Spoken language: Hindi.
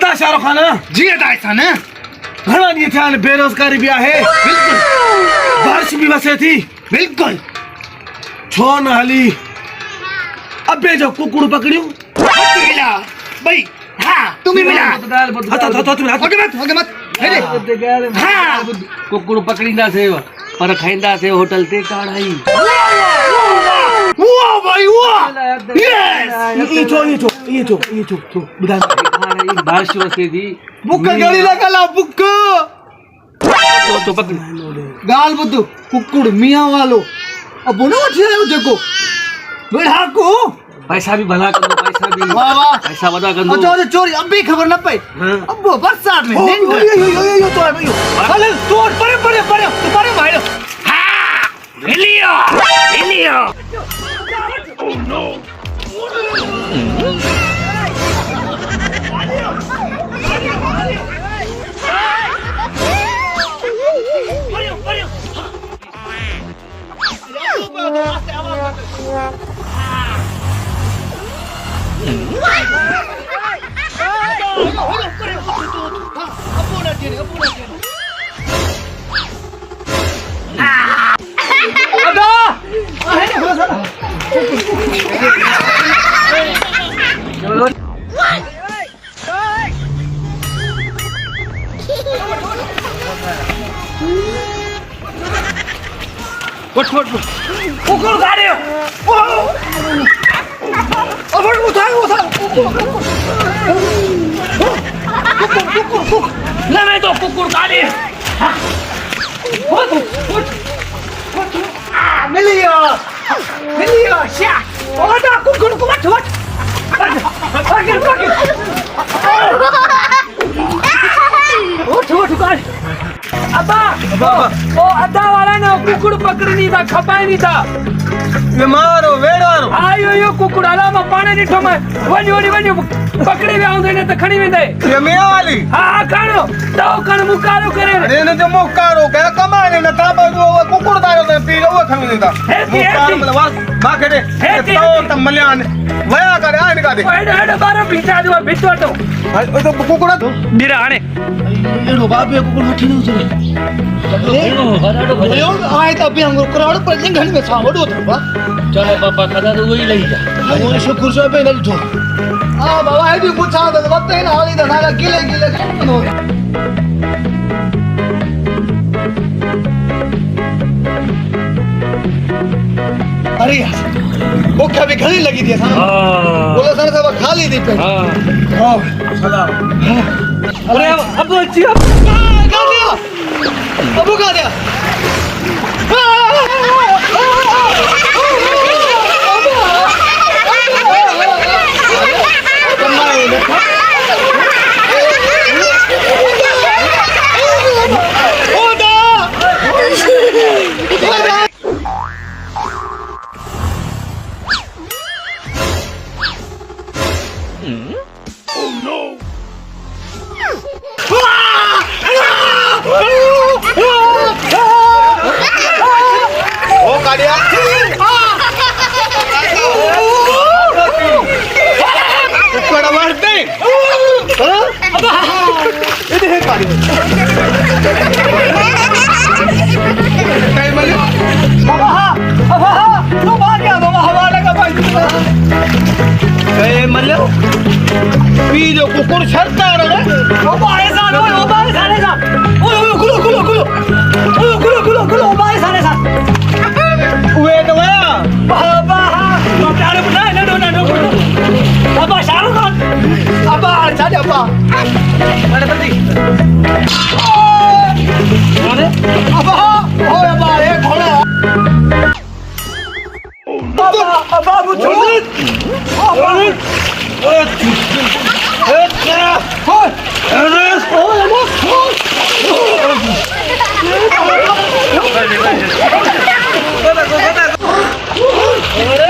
जिंदा शाहरुख खान जीअं ऐसा न घणा ॾींहं थिया आहिनि बेरोज़गारी भी आहे बिल्कुल बारिश भी वसे थी बिल्कुल छो न हली अबे जो कुकुड़ पकड़ियूं मिला भाई हाँ तुम्हें मिला हथ मत हाँ कुकुड़ पकड़ींदासीं पर खाईंदासीं होटल ते काढ़ाई वाह भाई वाह यस ये छो ॿुधाए बारिश वसे थी बुक गड़ी लॻल बुक तो पकड़ गाल ॿुध कुकुड़ मियां वालो अब न वठी आयो जेको बेड़ाको पैसा भी भला कंदो पैसा भी वाह वाह पैसा वधा कंदो अच्छा चोरी अब भी खबर न पई अब बरसात में यो तो है अरे तोड़ परे तू परे भाई हां लियो ओह नो उठ कुकुर गाड़ियो अब उठा कुकुर ले मैं तो कुकुर गाड़ी मिलियो शा ओदा कुकुर को वठ उठ अब्बा ओ अद्दा वाला ना कुकुड़ पकड़नी था खपाई नहीं था बीमारो वेड़ारो आयो यो कुकुड़ आला मां पाणे ॾिठो मैं वञी पकड़ी विया हूंदे न त खणी वेंदे ये मियां वाली हा खणो तो कण मुकारो करे अरे न जो मुकारो के कमाने न ता बो कुकुड़ दारो ते पी लो खणी वेंदा मुकारो मतलब मां केडे तो त मल्यान वया करे आने का दे एडो बारो बीटा जो बिटो तो ओ तो कुकुड़ बिरा आने एडो बाबे कुकुर वठी न चले यो आए त अभी हम करोड़ पर घणी में छा वडो था बा चलो पापा कदा तो वही लई जा ओ शुक्र से पे न ॾिठो आ बाबा है भी पूछा तो वते न हाली त सारा गिले हो अरे यार भूख भी घणी लगी थी असां बोलो सर सब खाली थी पे हां सलाम अरे अब चिया गा दिया अबू गा दिया जो कुकुर छरता रहे ओ बाए सान ओ बाए सारे सान ओ गुलो बाए सारे सान वे तो वया बाबा तो प्यारे बुला न बाबा शाहरुख खान अब्बा छाड़े अब्बा अरे बंदी अरे अब्बा ओ अब्बा ये घोड़ा अब्बा वो छोड़ अरे